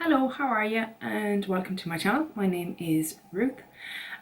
Hello, how are you? And welcome to my channel. My name is Ruth.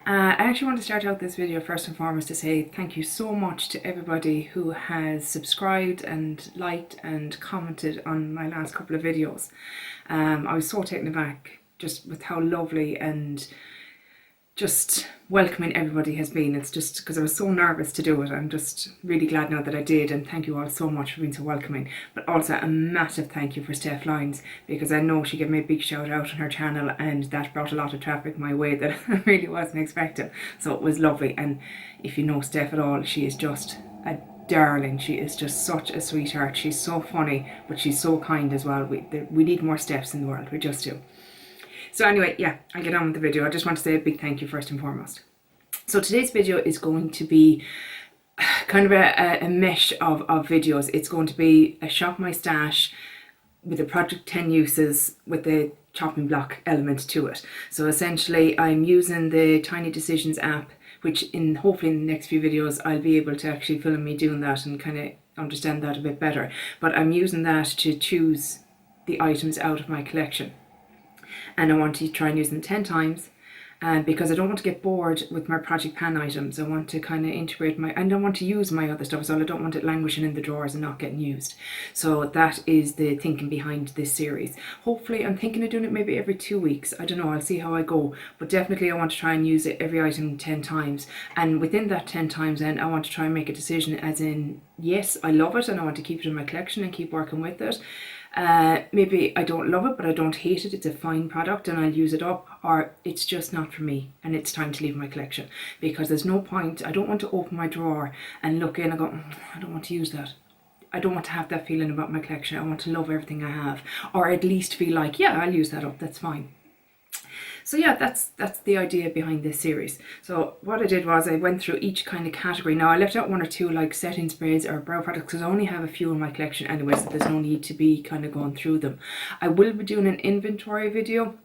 I actually want to start out this video first and foremost to say thank you so much to everybody who has subscribed and liked and commented on my last couple of videos. I was so taken aback just with how lovely and just welcoming everybody has been. It's just because I was so nervous to do it. I'm just really glad now that I did, and thank you all so much for being so welcoming. But also a massive thank you for Steph Lyons, because I know she gave me a big shout out on her channel and that brought a lot of traffic my way that I really wasn't expecting. So it was lovely. And if you know Steph at all, she is just a darling. She is just such a sweetheart. She's so funny, but she's so kind as well. We need more Stephs in the world, we just do. So anyway, yeah, I'll get on with the video. I just want to say a big thank you first and foremost. So today's video is going to be kind of a mesh of videos. It's going to be a shop my stash with a project 10 uses with the chopping block element to it. So essentially I'm using the Tiny Decisions app, which hopefully in the next few videos I'll be able to actually film me doing that and kind of understand that a bit better. But I'm using that to choose the items out of my collection. And I want to try and use them 10 times, because I don't want to get bored with my project pan items. I want to kind of integrate and I want to use my other stuff, so I don't want it languishing in the drawers and not getting used. So that is the thinking behind this series. Hopefully I'm thinking of doing it maybe every 2 weeks. I don't know, I'll see how I go, but definitely I want to try and use it every item 10 times. And within that 10 times then I want to try and make a decision as in, yes, I love it and I want to keep it in my collection and keep working with it. Maybe I don't love it, but I don't hate it. It's a fine product and I'll use it up, or it's just not for me and it's time to leave my collection, because there's no point. I don't want to open my drawer and look in and go, I don't want to use that. I don't want to have that feeling about my collection. I want to love everything I have, or at least feel like, yeah, I'll use that up. That's fine. So yeah, that's the idea behind this series. So what I did was I went through each kind of category. Now I left out one or two like setting sprays or brow products because I only have a few in my collection anyway, so there's no need to be kind of going through them. I will be doing an inventory video.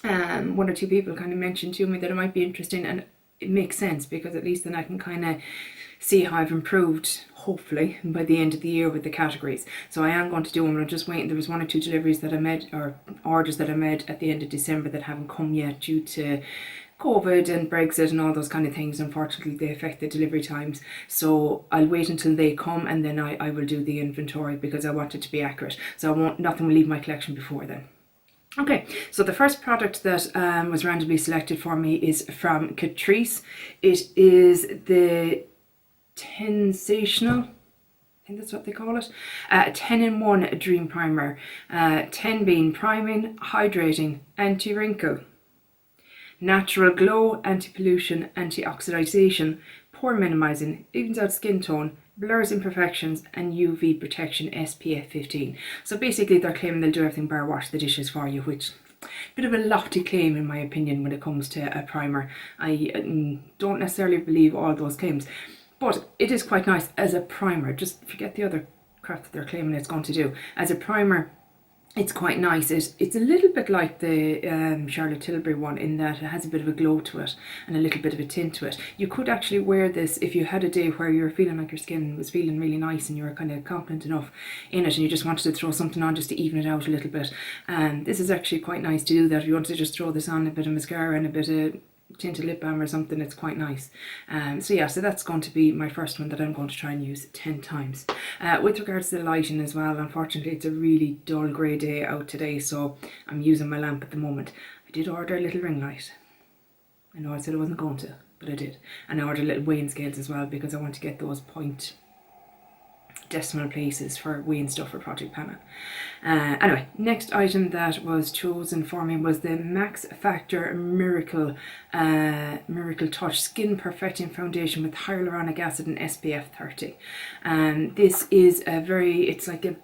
One or two people kind of mentioned to me that it might be interesting, and it makes sense because at least then I can kind of see how I've improved, hopefully, by the end of the year with the categories. So I am going to do them. I'm just waiting. There was one or two deliveries that I made, or orders that I made at the end of December that haven't come yet due to COVID and Brexit and all those kind of things. Unfortunately, they affect the delivery times. So I'll wait until they come and then I will do the inventory because I want it to be accurate. So nothing will leave my collection before then. Okay, so the first product that was randomly selected for me is from Catrice. It is the Tensational, I think that's what they call it, 10-in-1 Dream Primer. 10 being priming, hydrating, anti-wrinkle, natural glow, anti-pollution, anti-oxidization, pore minimizing, evens out skin tone, blurs imperfections, and UV protection SPF 15. So basically they're claiming they'll do everything bar wash the dishes for you, which bit of a lofty claim in my opinion when it comes to a primer. I don't necessarily believe all those claims, but it is quite nice as a primer. Just forget the other crap that they're claiming it's going to do. As a primer, it's quite nice. It's a little bit like the Charlotte Tilbury one in that it has a bit of a glow to it and a little bit of a tint to it. You could actually wear this if you had a day where you were feeling like your skin was feeling really nice and you were kind of confident enough in it and you just wanted to throw something on just to even it out a little bit. And this is actually quite nice to do that. If you want to just throw this on, a bit of mascara and a bit of tinted lip balm or something, it's quite nice. So yeah, so that's going to be my first one that I'm going to try and use 10 times. With regards to the lighting as well, unfortunately it's a really dull grey day out today, so I'm using my lamp at the moment. I did order a little ring light. I know I said I wasn't going to, but I did. And I ordered little weighing scales as well because I want to get those point decimal places for weighing stuff for Project Pana. Anyway, next item that was chosen for me was the Max Factor Miracle Touch Skin Perfecting Foundation with Hyaluronic Acid and SPF 30. This is it's like a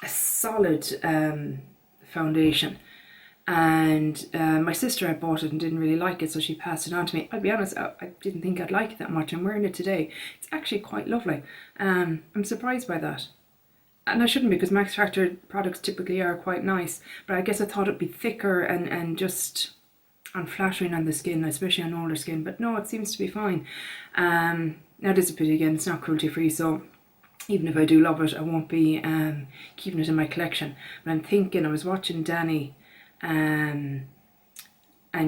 solid foundation. And my sister had bought it and didn't really like it, so she passed it on to me. I'll be honest, I didn't think I'd like it that much. I'm wearing it today. It's actually quite lovely. I'm surprised by that. And I shouldn't be, because Max Factor products typically are quite nice, but I guess I thought it'd be thicker and just unflattering on the skin, especially on older skin. But no, it seems to be fine. Now this is a pity again, it's not cruelty free, so even if I do love it, I won't be keeping it in my collection. But I'm thinking, I was watching Dannie and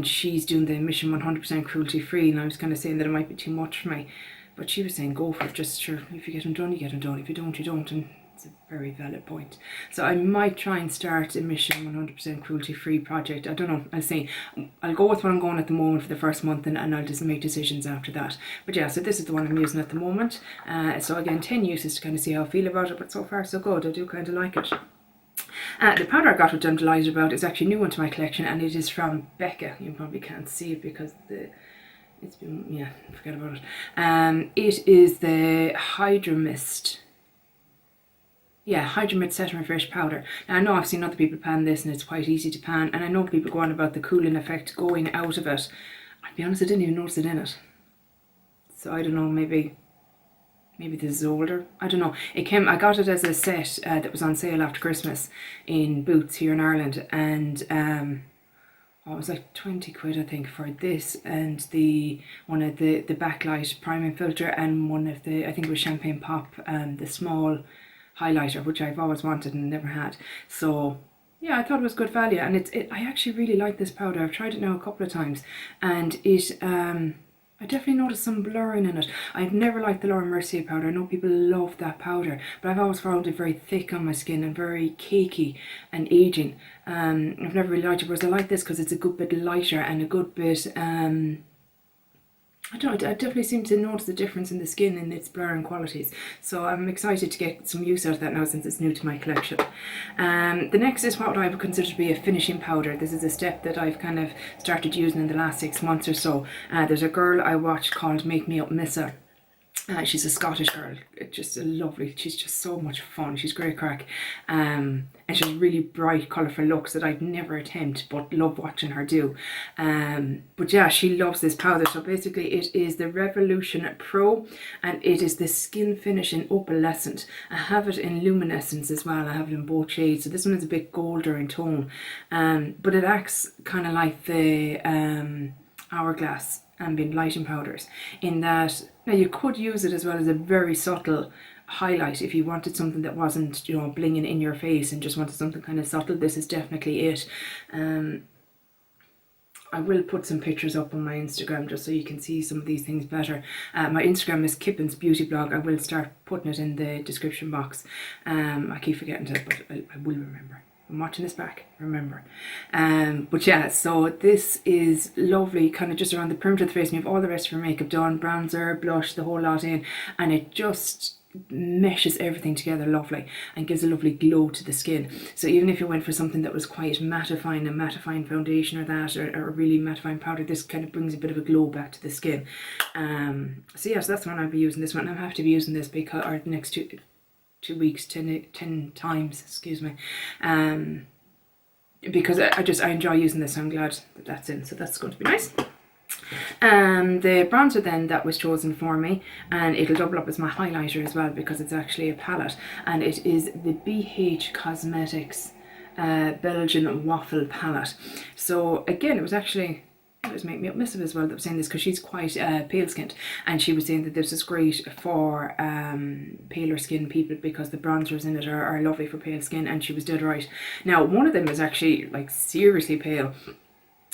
she's doing the Mission 100% cruelty free, and I was kind of saying that it might be too much for me, but she was saying go for it, just sure, if you get them done, you get them done, if you don't, you don't, and it's a very valid point. So I might try and start a Mission 100% cruelty free project. I don't know, I'll see. I'll go with what I'm going at the moment for the first month, and I'll just make decisions after that. But yeah, so this is the one I'm using at the moment. So again, 10 uses to kind of see how I feel about it, but so far so good. I do kind of like it. The powder I got, which I'm delighted about, is actually a new one to my collection, and it is from Becca. You probably can't see it because it's been, yeah, forget about it. It is the Hydro Mist. Yeah, Hydro Mist Set and Refresh powder. Now I know I've seen other people pan this, and it's quite easy to pan, and I know people go on about the cooling effect going out of it. I'll be honest, I didn't even notice it in it. So I don't know, maybe this is older. I don't know. I got it as a set that was on sale after Christmas in Boots here in Ireland, and it was like 20 quid I think for this, and one of the backlight priming filter, and one of the, I think it was Champagne Pop, the small highlighter, which I've always wanted and never had. So yeah, I thought it was good value, and I actually really like this powder. I've tried it now a couple of times, and I definitely noticed some blurring in it. I've never liked the Laura Mercier powder. I know people love that powder, but I've always found it very thick on my skin and very cakey and aging. I've never really liked it, whereas I like this because it's a good bit lighter and a good bit, I don't know, I definitely seem to notice the difference in the skin and its blurring qualities. So I'm excited to get some use out of that now, since it's new to my collection. The next is what I would consider to be a finishing powder. This is a step that I've kind of started using in the last 6 months or so. There's a girl I watch called Makemeupmissa. She's a Scottish girl. It's just a lovely, she's just so much fun. She's great crack. And she has really bright, colourful looks that I'd never attempt, but love watching her do. But yeah, she loves this powder. So basically it is the Revolution Pro, and it is the Skin Finishing Opalescent. I have it in luminescence as well. I have it in both shades. So this one is a bit golder in tone. But it acts kind of like the Hourglass ambient lighting powders, in that now you could use it as well as a very subtle highlight if you wanted something that wasn't, you know, blinging in your face and just wanted something kind of subtle. This is definitely it. I will put some pictures up on my Instagram just so you can see some of these things better. My Instagram is Kippin's Beauty Blog. I will start putting it in the description box. I keep forgetting to, but I will remember. I'm watching this back, remember. But yeah, so this is lovely, kind of just around the perimeter of the face, and you have all the rest of your makeup done, bronzer, blush, the whole lot in, and it just meshes everything together lovely and gives a lovely glow to the skin. So even if you went for something that was quite mattifying, a mattifying foundation or that, or a really mattifying powder, this kind of brings a bit of a glow back to the skin. So yes, that's the one I'll be using. This one I'm happy to be using this because, or the next two weeks, 10 times, excuse me, because I enjoy using this, so I'm glad that that's in, so that's going to be nice. The bronzer then that was chosen for me, and it'll double up as my highlighter as well because it's actually a palette, and it is the BH Cosmetics Belgian Waffle palette. So again, it was Makemeupmissa as well that was saying this, because she's quite pale skinned, and she was saying that this is great for paler skin people because the bronzers in it are lovely for pale skin, and she was dead right. Now one of them is actually like seriously pale.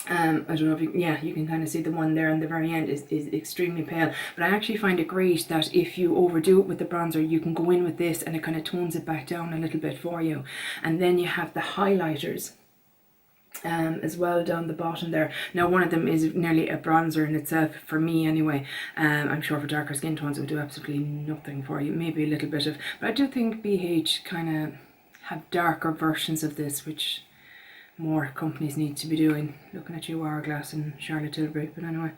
I don't know if you can kind of see the one there on the very end is extremely pale, but I actually find it great that if you overdo it with the bronzer, you can go in with this and it kind of tones it back down a little bit for you. And then you have the highlighters as well down the bottom there. Now one of them is nearly a bronzer in itself, for me anyway. I'm sure for darker skin tones it would do absolutely nothing for you, maybe a little bit of, but I do think BH kind of have darker versions of this, which more companies need to be doing. Looking at you, Hourglass and Charlotte Tilbury, but anyway.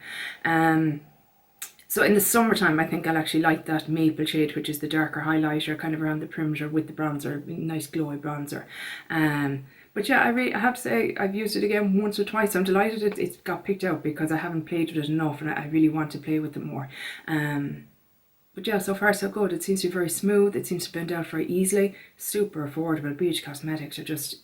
So in the summertime, I think I'll actually like that maple shade, which is the darker highlighter, kind of around the perimeter with the bronzer, nice glowy bronzer. But yeah, I have to say, I've used it again once or twice. I'm delighted it got picked out because I haven't played with it enough, and I really want to play with it more. But yeah, so far so good. It seems to be very smooth. It seems to blend out very easily. Super affordable. BH Cosmetics are just,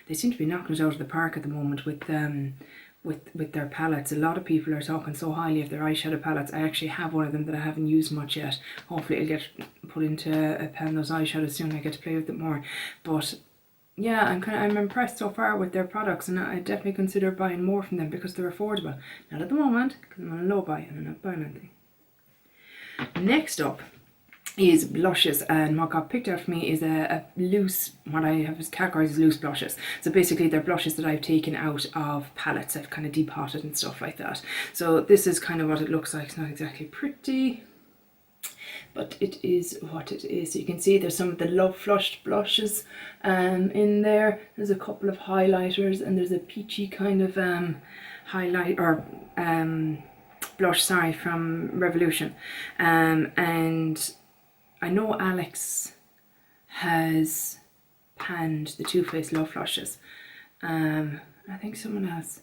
they seem to be knocking it out of the park at the moment with their palettes. A lot of people are talking so highly of their eyeshadow palettes. I actually have one of them that I haven't used much yet. Hopefully it'll get put into a pan those eyeshadows soon. I get to play with it more. But yeah, I'm impressed so far with their products, and I definitely consider buying more from them because they're affordable. Not at the moment, because I'm on a low buy and I'm not buying anything. Next up is blushes, and what got picked out for me is a loose, what I have is categorized as loose blushes. So basically they're blushes that I've taken out of palettes. I've kind of depotted and stuff like that. So this is kind of what it looks like. It's not exactly pretty, but it is what it is. So you can see there's some of the Love Flushed blushes in there. There's a couple of highlighters, and there's a peachy kind of highlight or blush, sorry, from Revolution. And I know Alex has panned the Too Faced Love Flushes. I think someone else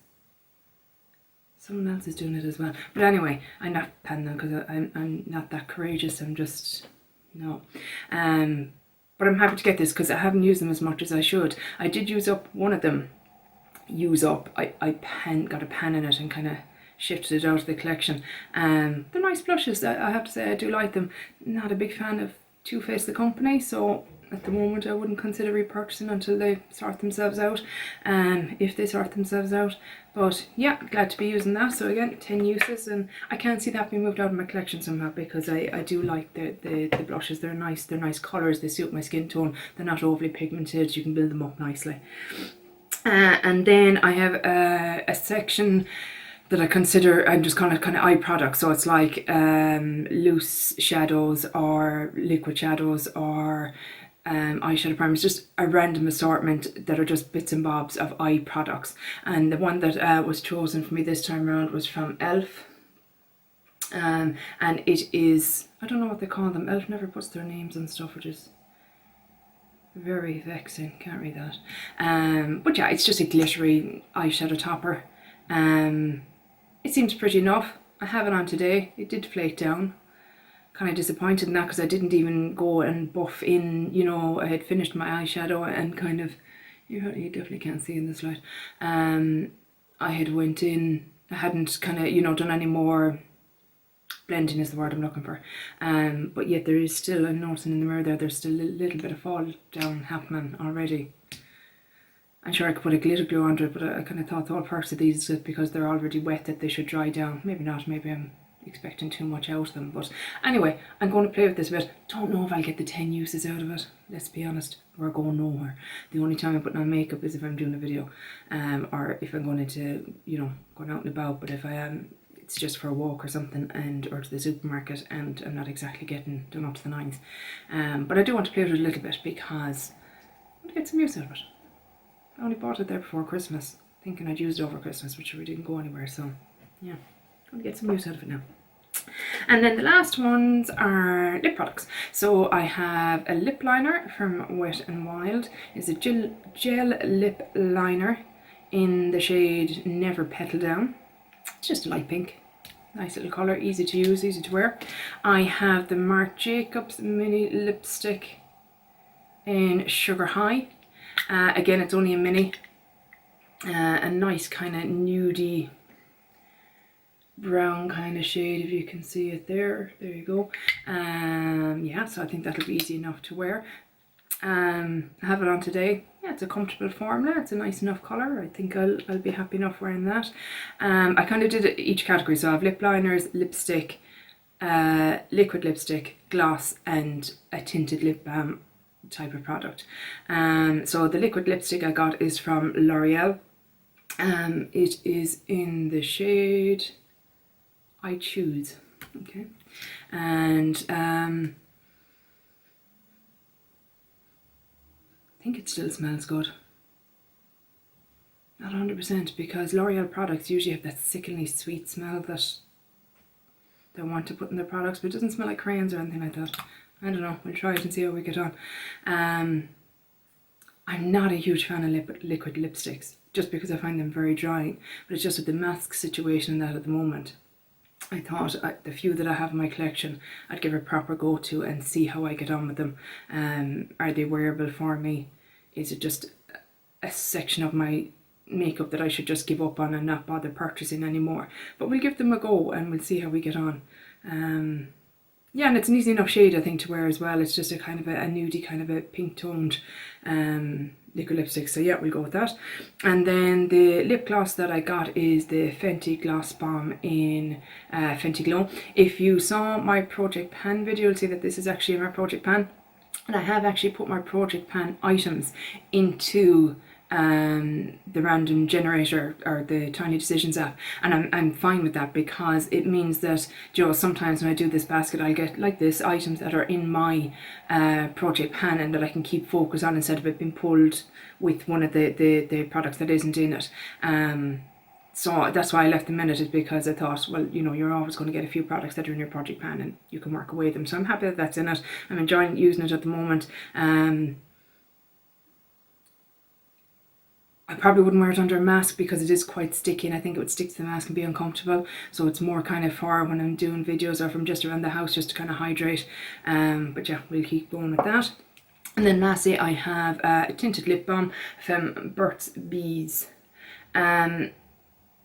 is doing it as well. But anyway, I'm not panning them because I'm not that courageous. I'm just, no. But I'm happy to get this because I haven't used them as much as I should. I did use up one of them. I got a pan in it and kind of shifted it out of the collection. They're nice blushes. I have to say I do like them. Not a big fan of Too Faced the company, so at the moment I wouldn't consider repurchasing until they sort themselves out, if they sort themselves out. But yeah, glad to be using that. So again, 10 uses, and I can't see that being moved out of my collection somehow because I do like the blushes. They're nice colours, they suit my skin tone, they're not overly pigmented, you can build them up nicely. And then I have a section that I consider, I'm just kind of eye products. So it's like loose shadows or liquid shadows or eyeshadow primers, just a random assortment that are just bits and bobs of eye products. And the one that was chosen for me this time around was from ELF. And it is, I don't know what they call them. ELF never puts their names on stuff, which is very vexing. Can't read that. But yeah, it's just a glittery eyeshadow topper. It seems pretty enough. I have it on today. It did flake down. Kind of disappointed in that because I didn't even go and buff in, you know, I had finished my eyeshadow and kind of, you definitely can't see in this light. I had went in, I hadn't kind of, you know, done any more blending is the word I'm looking for. But yet there is still, I'm noticing in the mirror there's still a little bit of fall down happening already. I'm sure I could put a glitter glue under it, but I kind of thought the whole purpose of these is because they're already wet that they should dry down. Maybe not, maybe I'm expecting too much out of them. But anyway, I'm going to play with this a bit. Don't know if I'll get the 10 uses out of it. Let's be honest, we're going nowhere. The only time I'm putting on makeup is if I'm doing a video, or if I'm going into, you know, going out and about. But if I am, it's just for a walk or something, or to the supermarket, and I'm not exactly getting done up to the nines. But I do want to play with it a little bit because I want to get some use out of it. I only bought it there before Christmas, thinking I'd used it over Christmas, which we didn't go anywhere, so yeah, I'm going to get some use out of it now. And then the last ones are lip products. So I have a lip liner from Wet n Wild. It's a gel lip liner in the shade Never Petal Down. It's just a light pink. Nice little colour, easy to use, easy to wear. I have the Marc Jacobs mini lipstick in Sugar High. Again, it's only a mini. A nice kind of nudie brown kind of shade, if you can see it there. There you go. Yeah, so I think that'll be easy enough to wear. I have it on today. Yeah, it's a comfortable formula. It's a nice enough colour. I think I'll be happy enough wearing that. I kind of did each category. So I have lip liners, lipstick, liquid lipstick, gloss, and a tinted lip balm type of product. So the liquid lipstick I got is from L'Oreal. It is in the shade I Choose. Okay, and I think it still smells good. Not 100%, because L'Oreal products usually have that sickeningly sweet smell that they want to put in their products, but it doesn't smell like crayons or anything like that. I don't know, we'll try it and see how we get on. I'm not a huge fan of liquid lipsticks, just because I find them very drying, but it's just with the mask situation and that at the moment. I thought the few that I have in my collection, I'd give a proper go to and see how I get on with them. Are they wearable for me? Is it just a section of my makeup that I should just give up on and not bother purchasing anymore? But we'll give them a go and we'll see how we get on. Yeah, and it's an easy enough shade I think to wear as well. It's just a kind of a nudie, kind of a pink toned liquid lipstick. So yeah, we'll go with that. And then the lip gloss that I got is the Fenty Gloss Bomb in Fenty Glow. If you saw my Project Pan video, you'll see that this is actually my Project Pan. And I have actually put my Project Pan items into the random generator or the Tiny Decisions app, and I'm fine with that, because it means that, you know, sometimes when I do this basket I'll get like this items that are in my Project Pan and that I can keep focus on instead of it being pulled with one of the products that isn't in it. So that's why I left them in it, is because I thought, well, you know, you're always going to get a few products that are in your Project Pan and you can work away them. So I'm happy that that's in it. I'm enjoying using it at the moment. I probably wouldn't wear it under a mask because it is quite sticky, and I think it would stick to the mask and be uncomfortable. So it's more kind of for when I'm doing videos or from just around the house, just to kind of hydrate. But yeah, we'll keep going with that. And then lastly, I have a tinted lip balm from Burt's Bees. And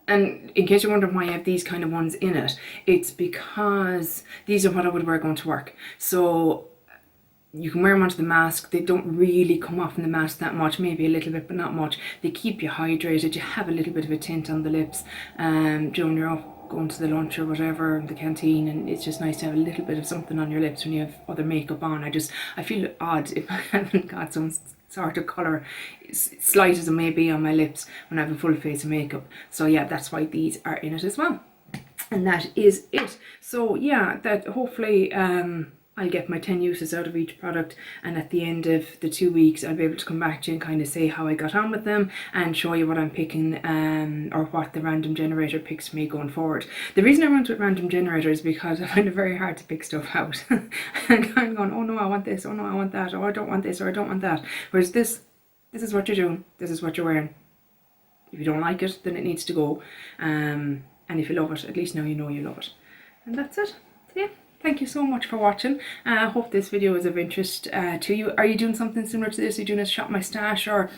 in case you're wondering why I have these kind of ones in it, it's because these are what I would wear going to work. So you can wear them onto the mask. They don't really come off in the mask that much, maybe a little bit, but not much. They keep you hydrated. You have a little bit of a tint on the lips when you're up going to the lunch or whatever, the canteen, and it's just nice to have a little bit of something on your lips when you have other makeup on. I feel odd if I haven't got some sort of colour, slight as it may be, on my lips when I have a full face of makeup. So yeah, that's why these are in it as well. And that is it. So yeah, that hopefully I'll get my 10 uses out of each product, and at the end of the 2 weeks I'll be able to come back to you and kind of say how I got on with them and show you what I'm picking or what the random generator picks for me going forward. The reason I went with random generator is because I find it very hard to pick stuff out. I'm kind of going, oh no I want this, oh no I want that, or I don't want this, or I don't want that. Whereas this is what you're doing, this is what you're wearing. If you don't like it, then it needs to go, and if you love it, at least now you know you love it. And that's it. So yeah, thank you so much for watching. I hope this video was of interest to you. Are you doing something similar to this? Are you doing a shop my stash or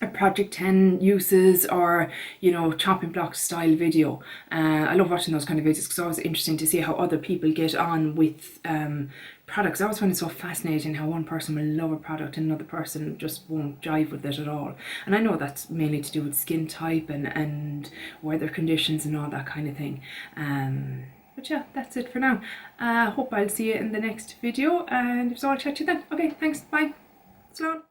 a Project 10 uses, or, you know, chopping block style video? I love watching those kind of videos because it's always interesting to see how other people get on with products. I always find it so fascinating how one person will love a product and another person just won't jive with it at all. And I know that's mainly to do with skin type and weather conditions and all that kind of thing. But yeah, that's it for now. Hope I'll see you in the next video, and if so, I'll chat to you then. Okay, thanks, bye. Slán.